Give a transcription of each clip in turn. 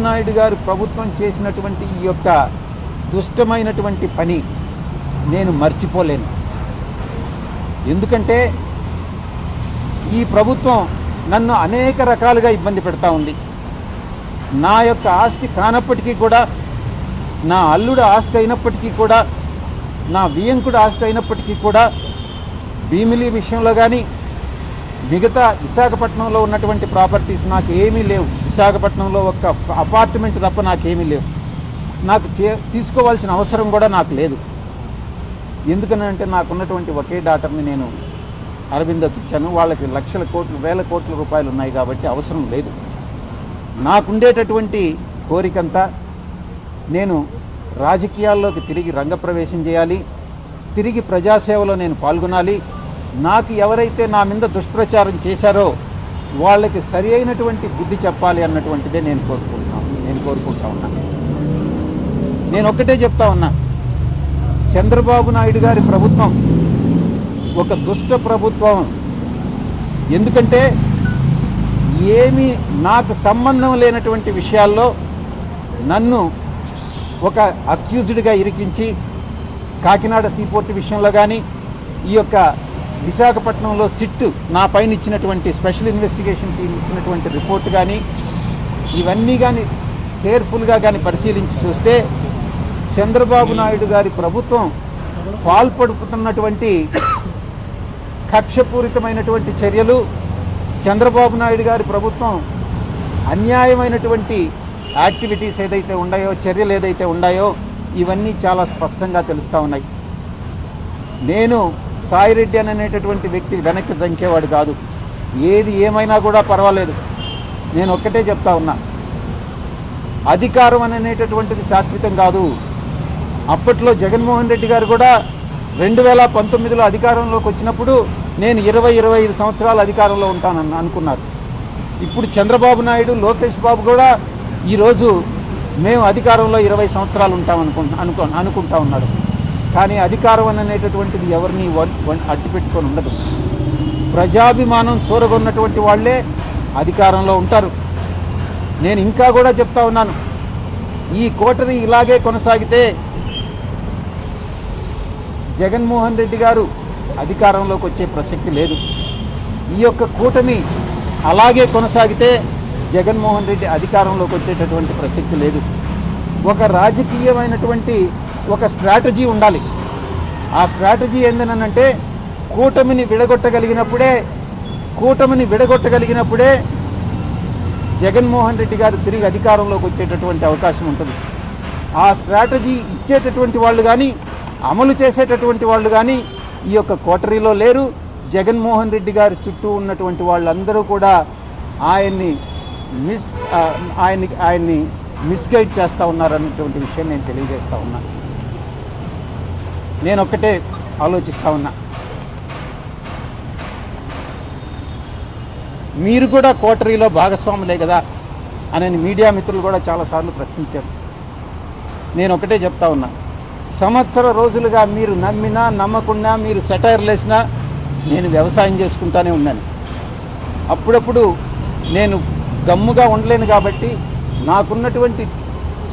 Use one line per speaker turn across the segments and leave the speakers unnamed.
నాయుడు గారు ప్రభుత్వం చేసినటువంటి ఈ యొక్క దుష్టమైనటువంటి పని నేను మర్చిపోలేను. ఎందుకంటే ఈ ప్రభుత్వం నన్ను అనేక రకాలుగా ఇబ్బంది పెడతా ఉంది. నా యొక్క ఆస్తి కానప్పటికీ కూడా, నా అల్లుడు ఆస్తి అయినప్పటికీ కూడా, నా వియంకుడు ఆస్తి అయినప్పటికీ కూడా భీమిలి విషయంలో కానీ మిగతా విశాఖపట్నంలో ఉన్నటువంటి ప్రాపర్టీస్ నాకు ఏమీ లేవు. విశాఖపట్నంలో ఒక అపార్ట్మెంట్ తప్ప నాకేమీ లేవు. నాకు తీసుకోవాల్సిన అవసరం కూడా నాకు లేదు. ఎందుకనంటే నాకున్నటువంటి ఒకే డాటర్ని నేను అరవిందోకి ఇచ్చాను. వాళ్ళకి లక్షల కోట్లు వేల కోట్ల రూపాయలు ఉన్నాయి కాబట్టి అవసరం లేదు. నాకుండేటటువంటి కోరికంతా నేను రాజకీయాల్లోకి తిరిగి రంగప్రవేశం చేయాలి, తిరిగి ప్రజాసేవలో నేను పాల్గొనాలి. నాకు ఎవరైతే నా మీద దుష్ప్రచారం చేశారో వాళ్ళకి సరి అయినటువంటి బుద్ధి చెప్పాలి అన్నటువంటిదే నేను కోరుకుంటా ఉన్నా. నేను ఒక్కటే చెప్తా ఉన్నా, చంద్రబాబు నాయుడు గారి ప్రభుత్వం ఒక దుష్ట ప్రభుత్వం. ఎందుకంటే ఏమీ నాకు సంబంధం లేనటువంటి విషయాల్లో నన్ను ఒక అక్యూజ్డ్గా ఇరికించి, కాకినాడ సీపోర్ట్ విషయంలో కానీ, ఈ యొక్క విశాఖపట్నంలో సిట్ నా పైన ఇచ్చినటువంటి స్పెషల్ ఇన్వెస్టిగేషన్ టీం ఇచ్చినటువంటి రిపోర్ట్ కానీ, ఇవన్నీ కానీ కేర్ఫుల్గా కానీ పరిశీలించి చూస్తే చంద్రబాబు నాయుడు గారి ప్రభుత్వం పాల్పడుతున్నటువంటి కక్షపూరితమైనటువంటి చర్యలు, చంద్రబాబు నాయుడు గారి ప్రభుత్వం అన్యాయమైనటువంటి యాక్టివిటీస్ ఏదైతే ఉన్నాయో, చర్యలు ఏదైతే ఉన్నాయో, ఇవన్నీ చాలా స్పష్టంగా తెలుస్తూ ఉన్నాయి. నేను సాయిరెడ్డి అనేటటువంటి వ్యక్తి వెనక్కి జంకేవాడు కాదు. ఏది ఏమైనా కూడా పర్వాలేదు. నేను ఒక్కటే చెప్తా ఉన్నా, అధికారం అనేటటువంటిది శాశ్వతం కాదు. అప్పట్లో జగన్మోహన్ రెడ్డి గారు కూడా 2019లో అధికారంలోకి వచ్చినప్పుడు నేను 20-25 సంవత్సరాలు అధికారంలో ఉంటానని అనుకున్నారు. ఇప్పుడు చంద్రబాబు నాయుడు, లోకేష్ బాబు కూడా ఈరోజు మేము అధికారంలో 20 సంవత్సరాలు అనుకుంటా ఉన్నారు. కానీ అధికారం అనేటటువంటిది ఎవరిని అడ్డుపెట్టుకొని ఉండదు. ప్రజాభిమానం చూరగొన్నటువంటి వాళ్ళే అధికారంలో ఉంటారు. నేను ఇంకా కూడా చెప్తా ఉన్నాను, ఈ కోటరీ ఇలాగే కొనసాగితే జగన్మోహన్ రెడ్డి గారు అధికారంలోకి వచ్చే ప్రసక్తి లేదు. ఈ యొక్క కూటమి అలాగే కొనసాగితే జగన్మోహన్ రెడ్డి అధికారంలోకి వచ్చేటటువంటి ప్రసక్తి లేదు. ఒక రాజకీయమైనటువంటి ఒక స్ట్రాటజీ ఉండాలి. ఆ స్ట్రాటజీ ఏందనంటే కూటమిని విడగొట్టగలిగినప్పుడే జగన్మోహన్ రెడ్డి గారు తిరిగి అధికారంలోకి వచ్చేటటువంటి అవకాశం ఉంటుంది. ఆ స్ట్రాటజీ ఇచ్చేటటువంటి వాళ్ళు కానీ, అమలు చేసేటటువంటి వాళ్ళు కానీ ఈ యొక్క కోటరీలో లేరు. జగన్మోహన్ రెడ్డి గారి చుట్టూ ఉన్నటువంటి వాళ్ళందరూ కూడా ఆయన్ని మిస్గైడ్ చేస్తూ ఉన్నారన్నటువంటి విషయం నేను తెలియజేస్తూ ఉన్నా. నేను ఒక్కటే ఆలోచిస్తూ ఉన్నా, మీరు కూడా కోటరీలో భాగస్వాములే కదా అని మీడియా మిత్రులు కూడా చాలాసార్లు ప్రశ్నించారు. నేను ఒకటే చెప్తా ఉన్నా, సంవత్సర రోజులుగా మీరు నమ్మినా నమ్మకున్నా, మీరు సెటైర్లు వేసినా నేను వ్యవసాయం చేసుకుంటానే ఉన్నాను. అప్పుడప్పుడు నేను గమ్ముగా ఉండలేను కాబట్టి నాకున్నటువంటి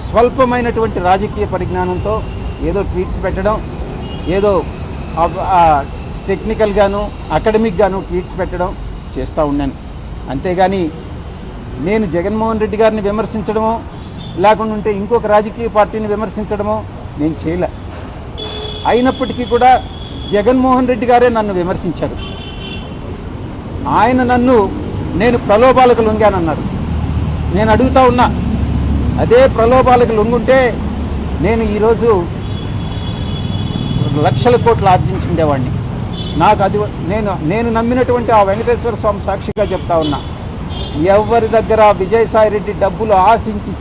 స్వల్పమైనటువంటి రాజకీయ పరిజ్ఞానంతో ఏదో ట్వీట్స్ పెట్టడం, ఏదో టెక్నికల్గాను అకాడమిక్గాను ట్వీట్స్ పెట్టడం చేస్తూ ఉన్నాను. అంతేగాని నేను జగన్మోహన్ రెడ్డి గారిని విమర్శించడమో లేకుండా ఉంటే ఇంకొక రాజకీయ పార్టీని విమర్శించడమో నేను చేయలే. అయినప్పటికీ కూడా జగన్మోహన్ రెడ్డి గారే నన్ను విమర్శించారు. ఆయన నేను ప్రలోభాలకు లొంగానన్నారు. నేను అడుగుతా ఉన్నా, అదే ప్రలోభాలకు లొంగుంటే నేను ఈరోజు లక్షల కోట్లు ఆర్జించుండేవాడిని. నాకు అది నేను నమ్మినటువంటి ఆ వెంకటేశ్వర స్వామి సాక్షిగా చెప్తా ఉన్నా, ఎవరి దగ్గర విజయసాయిరెడ్డి డబ్బులు ఆశించి